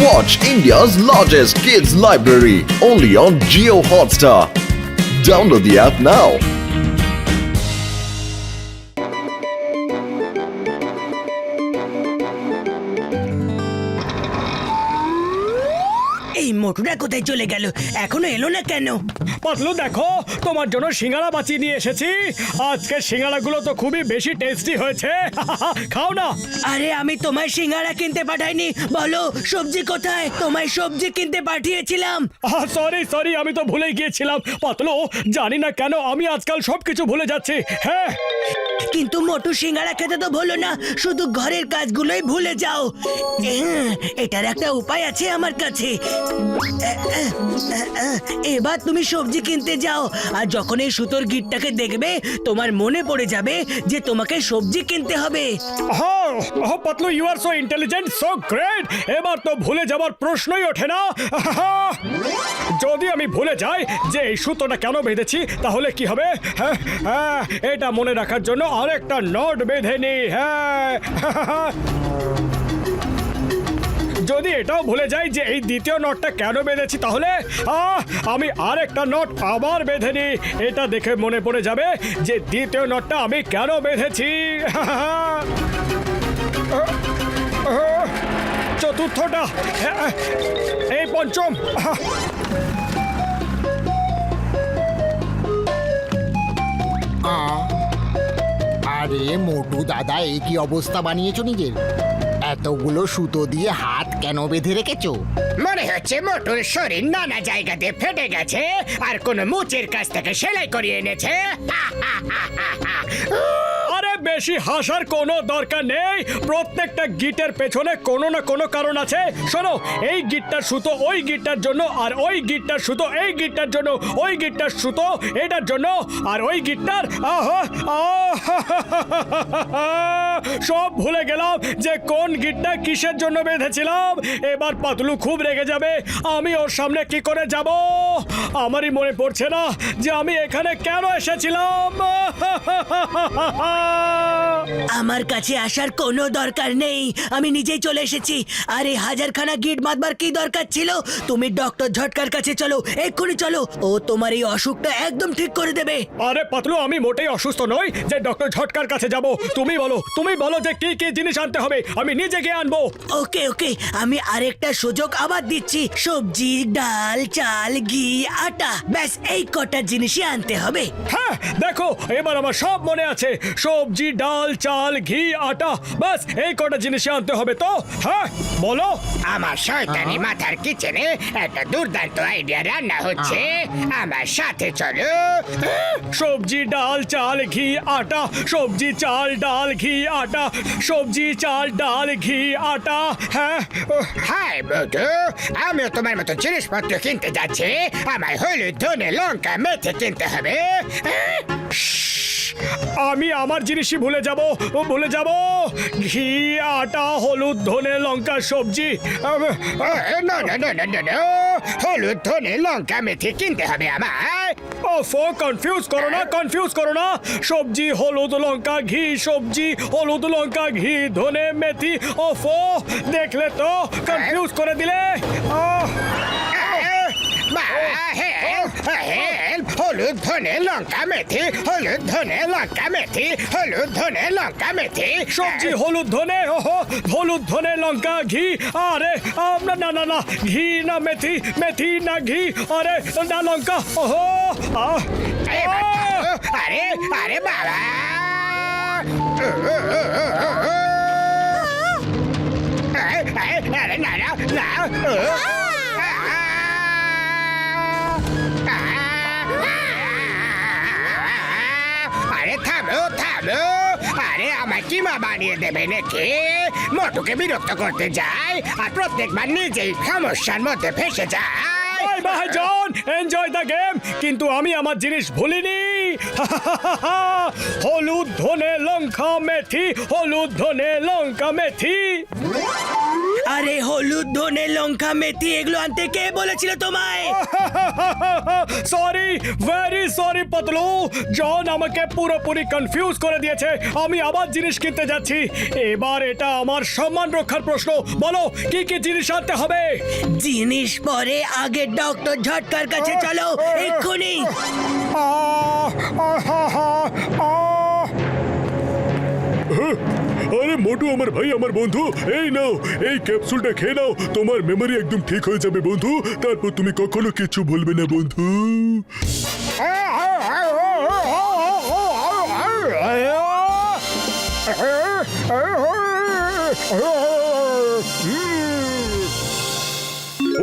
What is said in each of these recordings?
Watch India's largest kids library only on Jio Hotstar. Download the app now. এই মোটুটা কোথায় চলে গেল? এখনো এলো না কেন? পাতলু দেখো, তোমার জন্য সিঙ্গাড়া বাঁচিয়ে নিয়ে এসেছি। আজকে সিঙ্গাড়াগুলো তো খুবই বেশি টেস্টি হয়েছে। খাও না। আরে আমি তোমায় সিঙ্গারা কিনতে পাঠাইনি, বলো সবজি কোথায়? তোমায় সবজি কিনতে পাঠিয়েছিলাম। সরি, আমি তো ভুলেই গিয়েছিলাম। পাতলু, জানি না কেন আমি আজকাল সবকিছু ভুলে যাচ্ছি। হ্যাঁ, কিন্তু মোটু সিঙ্গারা খেতে তো ভুলো না, শুধু ঘরের কাজগুলোই ভুলে যাও। এটার একটা উপায় আছে আমার কাছে। এবার তুমি সবজি কিনতে যাও, আর যখন এই সুতোর গিটটাকে দেখবে তোমার মনে পড়ে যাবে যে তোমাকে সবজি কিনতে হবে। Patlu, you are so intelligent, so great. এবার তো ভুলে যাবার প্রশ্নই ওঠে না। যদি আমি ভুলে যাই যে এই সুতোটা কেন বেঁধেছি, তাহলে কি হবে? হ্যাঁ, এটা মনে রাখার জন্য আরেকটা নট বেঁধে নি। হ্যাঁ, যদি এটাও ভুলে যাই যে এই দ্বিতীয় নটটা কেন বেঁধেছি, তাহলে আমি আরেকটা নট আবার বেঁধে নি। এটা দেখে মনে পড়ে যাবে যে দ্বিতীয় নটটা আমি কেন বেঁধেছি। চতুর্থটা, এই পঞ্চম। আরে মোটু দাদা, এই কি অবস্থা বানিয়েছো নিজের? এতগুলো সুতো দিয়ে হাত কেন বেঁধে রেখেছো? মনে হচ্ছে মোটুর শরীর নানা জায়গাতে ফেটে গেছে আর কোন মুচের কাছ থেকে সেলাই করিয়ে এনেছে। আরে বেশি হাসার কোনো দরকার নেই। প্রত্যেকটা গিটের পেছনে কোনো না কোনো কারণ আছে। শোনো, এই গিটটার সুতো ওই গিটটার জন্য, আর ওই গিটটার সুতো এই গিটটার জন্য, ওই গিটটার সুতো এটার জন্য, আর ওই গিটটার সব ভুলে গেলাম যে কোন গিটটা কিসের জন্য বেঁধেছিলাম। এবার পাতলু খুব রেগে যাবে। আমি ওর সামনে কি করে যাব? আমারই মনে পড়ছে না যে আমি এখানে কেন এসেছিলাম। আমার কাছে আসার কোনো দরকার নেই, আমি নিজেই চলে এসেছি। আরে হাজারখানা গিট বাঁধবার কি দরকার ছিল? তুমি ডক্টর ঝটকার কাছে চলো, এক্ষুনি চলো, ও তোমার এই অসুখটা একদম ঠিক করে দেবে। আরে পাতলু, আমি মোটেই অসুস্থ নই যে ডক্টর ঝটকার কাছে যাব। তুমি বলো যে কি কি জিনিস আনতে হবে, আমি নিজে গিয়ে আনবো। ওকে, আমি আরেকটা সুযোগ আবার দিচ্ছি। সবজি, ডাল, চাল, ঘি, আটা, ব্যাস এই কটা জিনিসই আনতে হবে। হ্যাঁ, দেখো এবার আমার সব মনে আছে। সবজি, ডাল, চাল, ঘি, আটা, বাস এই কটা জিনিসই আনতে হবে তো। হ্যাঁ, বলো। আমার শয়তানি মাথার কিচেনে একটা দুর্দান্ত আইডিয়া রান্না হচ্ছে, আমার সাথে চলো। সবজি, ডাল, চাল, ঘি, আটা, সবজি, চাল, ডাল, ঘি, আটা, সবজি, চাল, ডাল, ঘি, আটা। হ্যাঁ, হাই মোটু, আমিও তোমার মতো জিনিসপত্র কিনতে যাচ্ছি। আমায় হলুদ, ধনে, লঙ্কা, মেথি কিনতে হবে। আমি আমার জিনিসই ভুলে যাব। ঘি, আটা, হলুদ, ধনে, লঙ্কা, সবজি। না, হলুদ, ধনে, লঙ্কা, মেথি কিনতে হবে আমায়। কনফিউজ করো না। সবজি, হলুদ, লঙ্কা, ঘি, সবজি, হলুদ, লঙ্কা, ঘি, ধনে, মেথি। দেখলে তো, কনফিউজ করে দিলে। হলুদ, ধনে, লঙ্কা, মেথি, হলুদ, ধনে, লঙ্কা, মেথি, হলুদ, ধনে, লঙ্কা, মেথি। সবজি, হলুদ, ধনে, হলুদ, ধনে, লঙ্কা, ঘি। আরে না, ঘি না মেথি, মেথি না ঘি, আরে না লঙ্কা। আরে বাবা, আরে থামো। আরে আমায় কিমা বানিয়ে দেবে নাকি? মোটুকে বিরক্ত করতে যাই আর প্রত্যেকবার নিজেই সমস্যার মধ্যে ফেসে যায়। ভাইজান, এনজয় দ্য গেম, কিন্তু আমি আমার জিনিস ভুলিনি। হলুদ, ধনে, লঙ্কা, মেথি, হলুদ, ধনে, লঙ্কা, মেথি। আরে হলুদ হলুদ ধনে লঙ্কা মেথি এগুলো আনতে কে বলেছিল তোমায়? Sorry, very sorry Patlu. John আমাকে পুরোপুরি কনফিউজ করে দিয়েছে। আমি আবার জিনিস কিনতে যাচ্ছি। এবার এটা আমার সম্মান রক্ষার প্রশ্ন। বলো কি কি জিনিস আনতে হবে? জিনিস পরে আগে ডক্টর ঝটকার কাছে চলো এক্ষুনি। আরে মোটু আমার ভাই, আমার বন্ধু, এই নাও, এই ক্যাপসুলটা খেয়ে নাও। তোমার মেমরি একদম ঠিক হয়ে যাবে বন্ধু। তারপর তুমি কখনো কিছু ভুলবে না বন্ধু।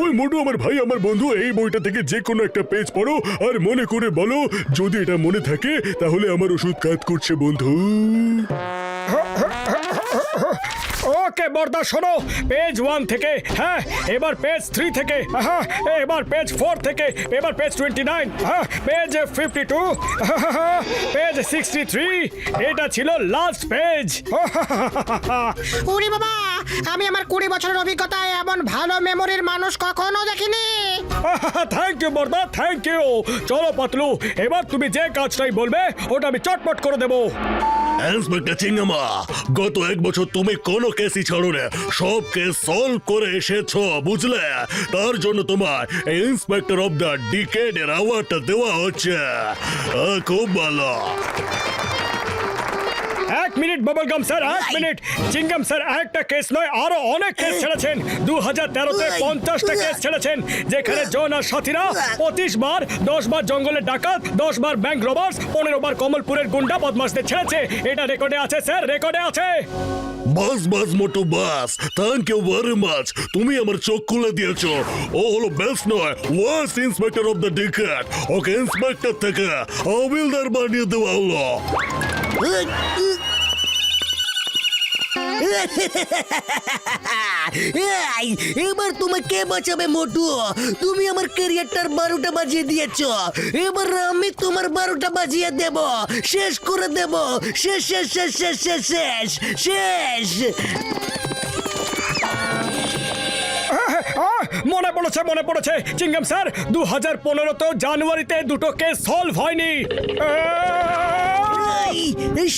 ওই মোটু আমার ভাই, আমার বন্ধু, এই বইটা থেকে যে কোনো একটা পেজ পড়ো আর মনে করে বলো। যদি এটা মনে থাকে তাহলে আমার ওষুধ কাজ করছে বন্ধু। ওকে বর্দা, শোনো। পেজ 1 থেকে, হ্যাঁ, এবার পেজ 3 থেকে, হ্যাঁ, এবার পেজ 4 থেকে, এবার পেজ 29, হ্যাঁ, পেজ 52, পেজ 63। এটা ছিল লাস্ট পেজ। ওরে বাবা, আমি আমার 20 বছরের অভিজ্ঞতায় এমন ভালো মেমোরির মানুষ কখনো দেখিনি। Thank you Borda, thank you. চলো পাতলু, এবার তুমি যে কাজটাই বলবে ওটা আমি চটপট করে দেবো। ইন্সপেক্টর চিঙ্গামা, গত 1 বছর তুমি কোনো কেসই ছাড়ো না, সব কেস সলভ করে এসেছো, বুঝলে? তার জন্য তোমার ইন্সপেক্টর অফ দ্য ডিকেড এর অ্যাওয়ার্ডটা দেওয়া হচ্ছে। খুব ভালো। 1 minute bubblegum sir, 1 minute. চিঙ্গাম sir একটা কেস নয়, আরো অনেক কেস ছেড়েছেন। 2013-তে 50টা কেস ছেড়েছেন, যেখানে জন আর সাথীরা 25 বার, 10 বার জঙ্গলের ডাকাত, 10 বার ব্যাংক রবার্স, 15 বার কমলপুরের গুন্ডা বদমাশদের ছেড়েছে। এটা রেকর্ডে আছে স্যার, রেকর্ডে আছে। বাস বাস মোটু বাস, থ্যাংক ইউ ভেরি মাচ। তুমি আমার চোখ খুলে দিয়েছো। ও হলো বেস্ট নয়, worst inspector of the decade. Okay inspector থেকে হাবিলদার বানিয়ে দেওয়া হলো। এবার তোমাকে বাঁচাবে মোটু। তুমি আমার ক্যারিয়ারটার 12টা বাজিয়ে দিয়েছো, এবার আমি তোমার 12টা বাজিয়ে দেব, শেষ করে দেব। শেষ শেষ শেষ শেষ শেষ শেষ শেষ। মনে পড়েছে, মনে পড়েছে চিঙ্গাম স্যার, 2015-তেও জানুয়ারিতে 2টো কেস সলভ হয়নি।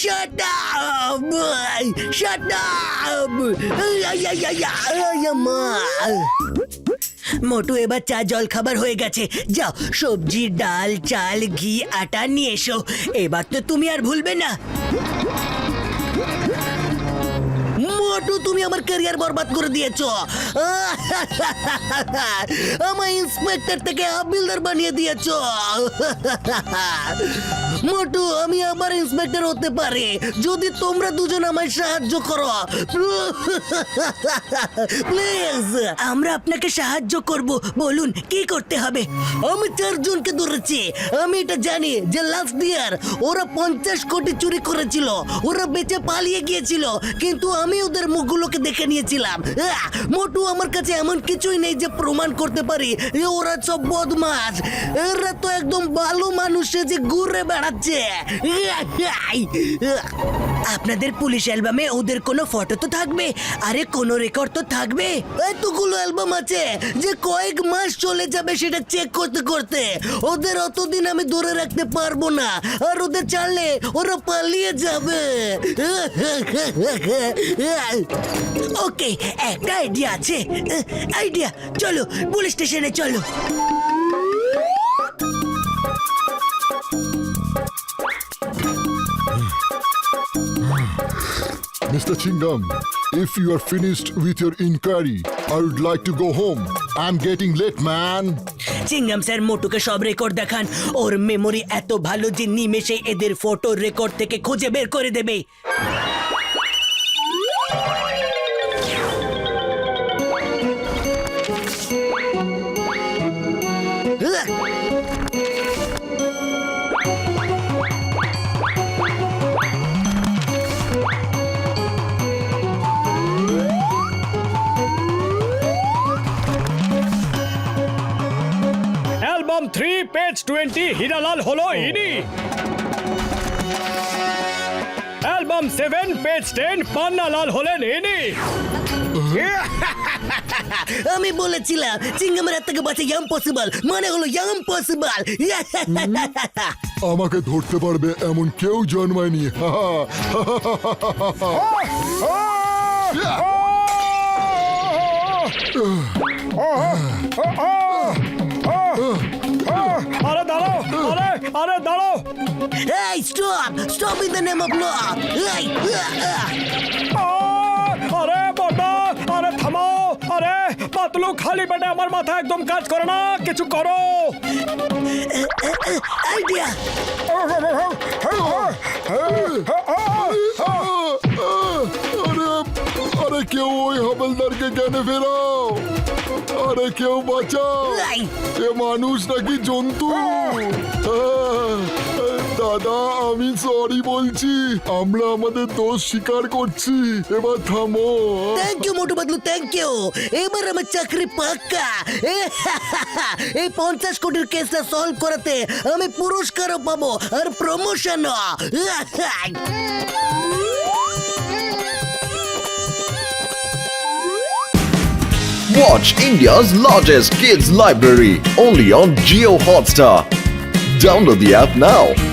Shut up! Shut up! মোটু, এবার চা জল খাবার হয়ে গেছে। যাও, সবজি ডাল চাল ঘি আটা নিয়ে এসো। এবার তো তুমি আর ভুলবে না। মোটু, তুমি আমার ক্যারিয়ার বরবাদ করে দিয়েছো। আমার ইন্সপেক্টর থেকে হাবিলদার বানিয়ে দিয়েছো। মোটু, আমি আবার ইন্সপেক্টর হতে পারি যদি তোমরা দুজন আমায় সাহায্য করো। প্লিজ, আমরা আপনাকে সাহায্য করব। বলুন কি করতে হবে? আমি 4 জনকে ধরেছি। আমি এটা জানি যে লাস্ট ইয়ার ওরা 50 কোটি চুরি করেছিল। ওরা বেঁচে পালিয়ে গিয়েছিল, কিন্তু আমি ওদের মুখগুলোকে দেখে নিয়েছিলাম। মোটু, আমার কাছে এমন কিছুই নেই যে প্রমাণ করতে পারি যে ওরা সব বদমাশ। এরা তো একদম ভালো মানুষ যে ঘুরে বেড়াচ্ছে। আপনাদের পুলিশ অ্যালবামে ওদের কোনো ফটো তো থাকবে, আরে কোনো রেকর্ড তো থাকবে। এতগুলো অ্যালবাম আছে যে কয়েক মাস চলে যাবে সেটা চেক করতে করতে। ওদের অতদিন আমি ধরে রাখতে পারবো না, আর ওদের ছাড়লে ওরা পালিয়ে যাবে। ওকে, একটা আইডিয়া আছে। আইডিয়া, চলো পুলিশ স্টেশনে চলো। Mr. Chingam, if you are finished with your inquiry, I would like to go home. I'm getting late, man. Chingam sir মোটুকে সব রেকর্ড দেখান। ওর মেমোরি এত ভালো যে নিমেষে এদের ফটো রেকর্ড থেকে খুঁজে বের করে দেবে। অ্যালবাম 3 পেজ 20 হীরালাল হলো ইনি। অ্যালবাম 7 পেজ 10 পান্নালাল হলেন ইনি। আমি বলেছিলাম চিংগামের হাত থেকে বাঁচা ইম্পসিবল মানে হলো ইম্পসিবল আমাকে ধরতে পারবে এমন কেউ জন্মায়নি আরে দাঁড়াও আরে দাঁড়াও এই stop in the name of law এই আরে বড়দা আরে থামাও আরে পাতলু খালি পেটে আমার মাথা একদম কাজ করে না কিছু করো আইডিয়া আরে কেউ ওই হাবলদারকে কেন ফেরাও আরে কেউ বাঁচাও এই এ মানুষ নাকি জন্তু দাদা আমি সরি বলছি আমরা আমাদের দোষ স্বীকার করছি এবার থামো thank you Motu Patlu thank you এবার আমার চাকরি পাক্কা এই 50 কোটির কেসটা সলভ করাতে আমি পুরস্কারও পাবো আর প্রমোশনও Watch India's largest kids library only on Geo Hotstar. Download the app now.